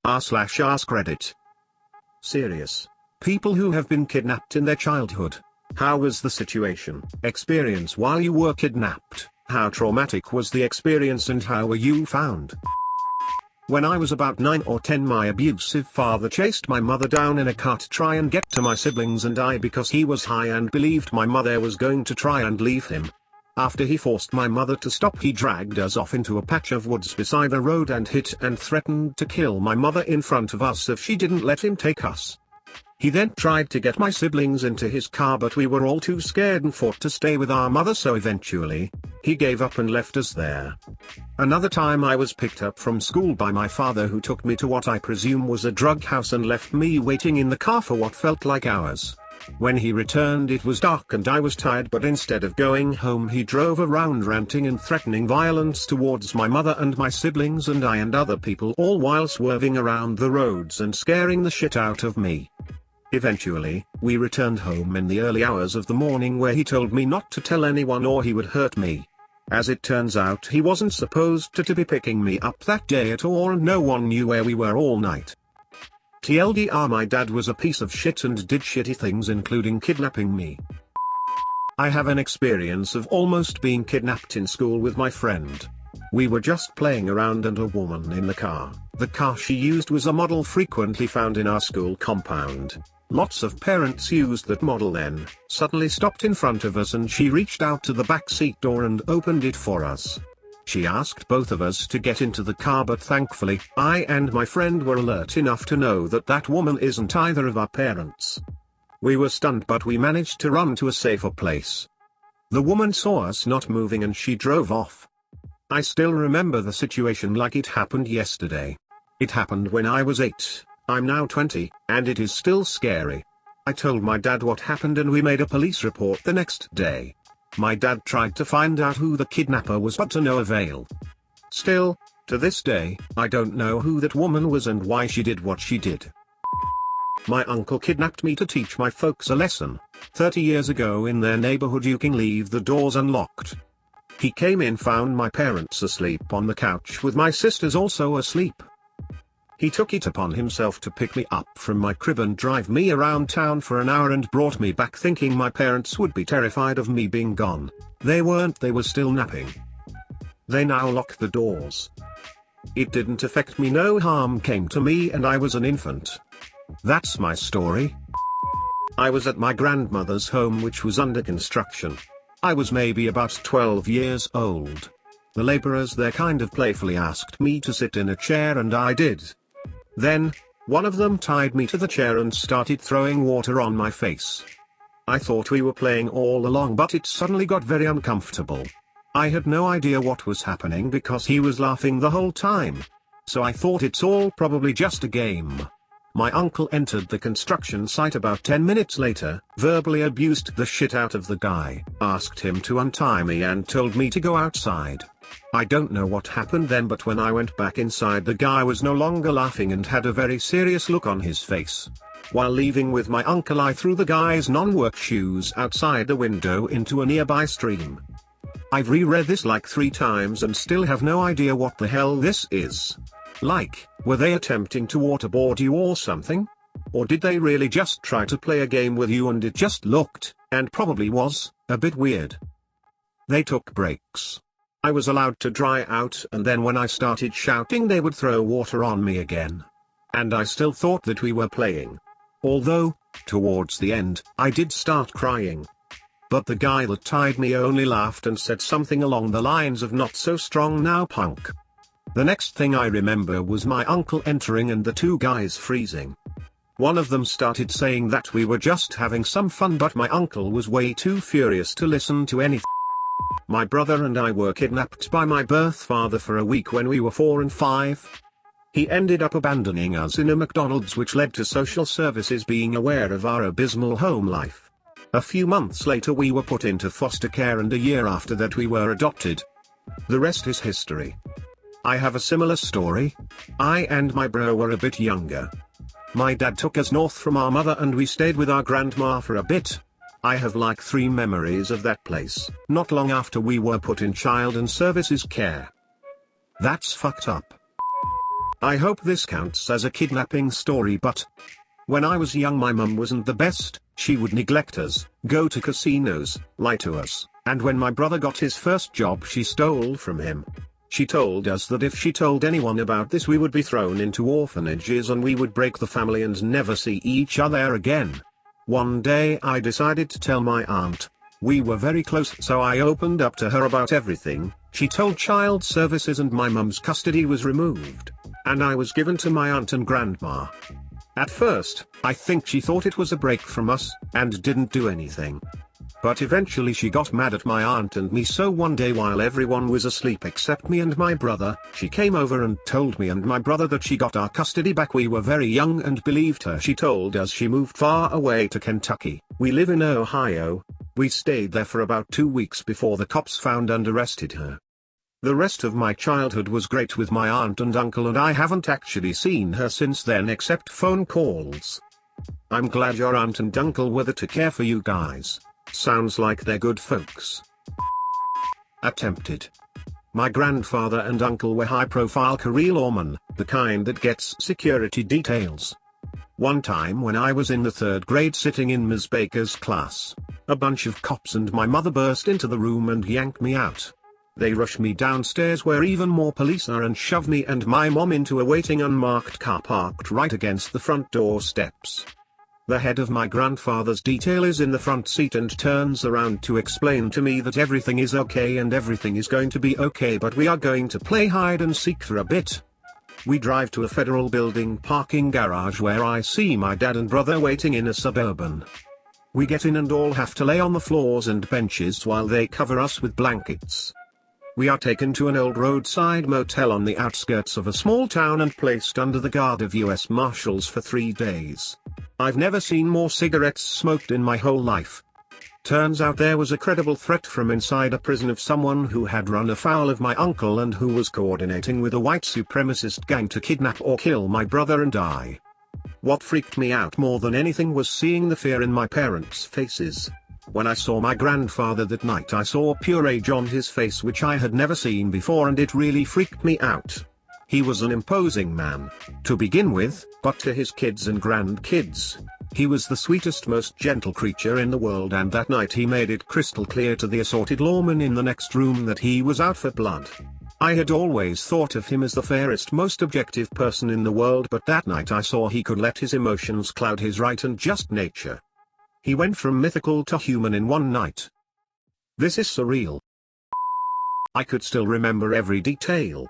r/AskReddit. Serious. People who have been kidnapped in their childhood. How was the situation? Experience while you were kidnapped. How traumatic was the experience and how were you found? When I was about 9 or 10, my abusive father chased my mother down in a car to try and get to my siblings and I because he was high and believed my mother was going to try and leave him. After he forced my mother to stop, he dragged us off into a patch of woods beside the road and hit and threatened to kill my mother in front of us if she didn't let him take us. He then tried to get my siblings into his car, but we were all too scared and fought to stay with our mother, so eventually, he gave up and left us there. Another time I was picked up from school by my father, who took me to what I presume was a drug house and left me waiting in the car for what felt like hours. When he returned, it was dark and I was tired, but instead of going home he drove around ranting and threatening violence towards my mother and my siblings and I and other people, all while swerving around the roads and scaring the shit out of me. Eventually, we returned home in the early hours of the morning, where he told me not to tell anyone or he would hurt me. As it turns out, he wasn't supposed to be picking me up that day at all and no one knew where we were all night. TLDR, my dad was a piece of shit and did shitty things, including kidnapping me. I have an experience of almost being kidnapped in school with my friend. We were just playing around and a woman in the car. The car she used was a model frequently found in our school compound. Lots of parents used that model. Then, suddenly stopped in front of us and she reached out to the back seat door and opened it for us. She asked both of us to get into the car, but thankfully, I and my friend were alert enough to know that that woman isn't either of our parents. We were stunned, but we managed to run to a safer place. The woman saw us not moving and she drove off. I still remember the situation like it happened yesterday. It happened when I was 8, I'm now 20, and it is still scary. I told my dad what happened and we made a police report the next day. My dad tried to find out who the kidnapper was, but to no avail. Still, to this day, I don't know who that woman was and why she did what she did. My uncle kidnapped me to teach my folks a lesson. 30 years ago in their neighborhood you can leave the doors unlocked. He came in, found my parents asleep on the couch with my sisters also asleep. He took it upon himself to pick me up from my crib and drive me around town for an hour and brought me back, thinking my parents would be terrified of me being gone. They weren't, they were still napping. They now lock the doors. It didn't affect me, no harm came to me, and I was an infant. That's my story. I was at my grandmother's home, which was under construction. I was maybe about 12 years old. The laborers there kind of playfully asked me to sit in a chair and I did. Then, one of them tied me to the chair and started throwing water on my face. I thought we were playing all along, but it suddenly got very uncomfortable. I had no idea what was happening because he was laughing the whole time. So I thought it's all probably just a game. My uncle entered the construction site about 10 minutes later, verbally abused the shit out of the guy, asked him to untie me and told me to go outside. I don't know what happened then, but when I went back inside, the guy was no longer laughing and had a very serious look on his face. While leaving with my uncle, I threw the guy's non-work shoes outside the window into a nearby stream. I've reread this like 3 times and still have no idea what the hell this is. Like, were they attempting to waterboard you or something? Or did they really just try to play a game with you and it just looked, and probably was, a bit weird? They took breaks. I was allowed to dry out, and then when I started shouting they would throw water on me again. And I still thought that we were playing. Although, towards the end, I did start crying. But the guy that tied me only laughed and said something along the lines of "not so strong now, punk." The next thing I remember was my uncle entering and the 2 guys freezing. One of them started saying that we were just having some fun, but my uncle was way too furious to listen to anything. My brother and I were kidnapped by my birth father for a week when we were 4 and 5. He ended up abandoning us in a McDonald's, which led to social services being aware of our abysmal home life. A few months later we were put into foster care, and a year after that we were adopted. The rest is history. I have a similar story. I and my bro were a bit younger. My dad took us north from our mother and we stayed with our grandma for a bit. I have like 3 memories of that place. Not long after we were put in child and services care. That's fucked up. I hope this counts as a kidnapping story, but when I was young my mum wasn't the best. She would neglect us, go to casinos, lie to us, and when my brother got his first job she stole from him. She told us that if she told anyone about this we would be thrown into orphanages and we would break the family and never see each other again. One day I decided to tell my aunt. We were very close, so I opened up to her about everything. She told child services and my mum's custody was removed, and I was given to my aunt and grandma. At first, I think she thought it was a break from us, and didn't do anything. But eventually she got mad at my aunt and me, so one day while everyone was asleep except me and my brother, she came over and told me and my brother that she got our custody back. We were very young and believed her. She told us she moved far away to Kentucky. We live in Ohio. We stayed there for about 2 weeks before the cops found and arrested her. The rest of my childhood was great with my aunt and uncle, and I haven't actually seen her since then except phone calls. I'm glad your aunt and uncle were there to care for you guys. Sounds like they're good folks. Attempted. My grandfather and uncle were high-profile career lawmen, the kind that gets security details. One time when I was in the 3rd grade sitting in Ms. Baker's class, a bunch of cops and my mother burst into the room and yanked me out. They rushed me downstairs where even more police are and shoved me and my mom into a waiting unmarked car parked right against the front door steps. The head of my grandfather's detail is in the front seat and turns around to explain to me that everything is okay and everything is going to be okay, but we are going to play hide and seek for a bit. We drive to a federal building parking garage where I see my dad and brother waiting in a Suburban. We get in and all have to lay on the floors and benches while they cover us with blankets. We are taken to an old roadside motel on the outskirts of a small town and placed under the guard of US Marshals for 3 days. I've never seen more cigarettes smoked in my whole life. Turns out there was a credible threat from inside a prison of someone who had run afoul of my uncle and who was coordinating with a white supremacist gang to kidnap or kill my brother and I. What freaked me out more than anything was seeing the fear in my parents' faces. When I saw my grandfather that night I saw pure rage on his face which I had never seen before, and it really freaked me out. He was an imposing man, to begin with, but to his kids and grandkids, he was the sweetest, most gentle creature in the world, and that night he made it crystal clear to the assorted lawman in the next room that he was out for blood. I had always thought of him as the fairest, most objective person in the world, but that night I saw he could let his emotions cloud his right and just nature. He went from mythical to human in one night. This is surreal. I could still remember every detail.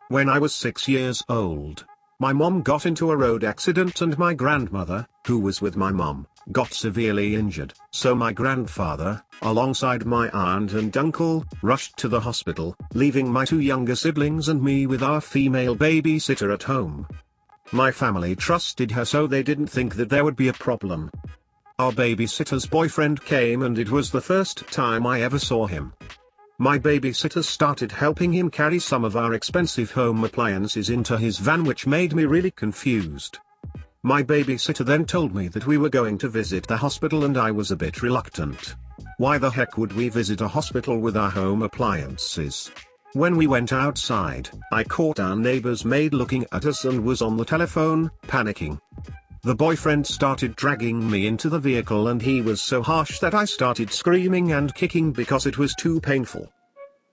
When I was 6 years old, my mom got into a road accident and my grandmother, who was with my mom, got severely injured. So my grandfather, alongside my aunt and uncle, rushed to the hospital, leaving my 2 younger siblings and me with our female babysitter at home. My family trusted her, so they didn't think that there would be a problem. Our babysitter's boyfriend came and it was the first time I ever saw him. My babysitter started helping him carry some of our expensive home appliances into his van, which made me really confused. My babysitter then told me that we were going to visit the hospital and I was a bit reluctant. Why the heck would we visit a hospital with our home appliances? When we went outside, I caught our neighbor's maid looking at us and was on the telephone, panicking. The boyfriend started dragging me into the vehicle and he was so harsh that I started screaming and kicking because it was too painful.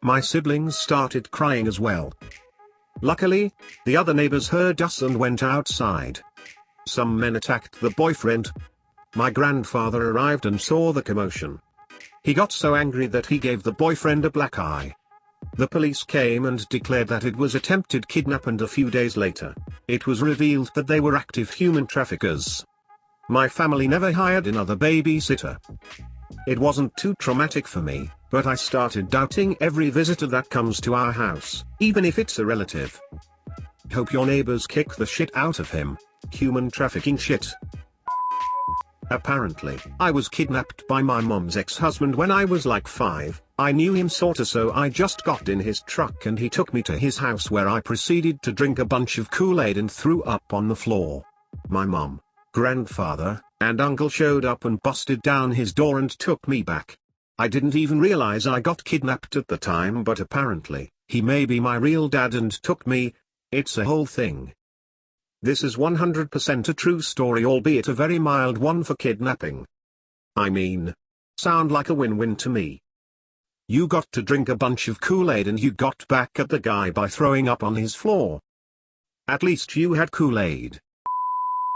My siblings started crying as well. Luckily, the other neighbors heard us and went outside. Some men attacked the boyfriend. My grandfather arrived and saw the commotion. He got so angry that he gave the boyfriend a black eye. The police came and declared that it was attempted kidnap, and a few days later, it was revealed that they were active human traffickers. My family never hired another babysitter. It wasn't too traumatic for me, but I started doubting every visitor that comes to our house, even if it's a relative. Hope your neighbors kick the shit out of him. Human trafficking shit. Apparently, I was kidnapped by my mom's ex-husband when I was like 5. I knew him sorta, so I just got in his truck and he took me to his house where I proceeded to drink a bunch of Kool-Aid and threw up on the floor. My mom, grandfather, and uncle showed up and busted down his door and took me back. I didn't even realize I got kidnapped at the time, but apparently, he may be my real dad and took me. It's a whole thing. This is 100% a true story, albeit a very mild one for kidnapping. I mean, sound like a win-win to me. You got to drink a bunch of Kool-Aid and you got back at the guy by throwing up on his floor. At least you had Kool-Aid.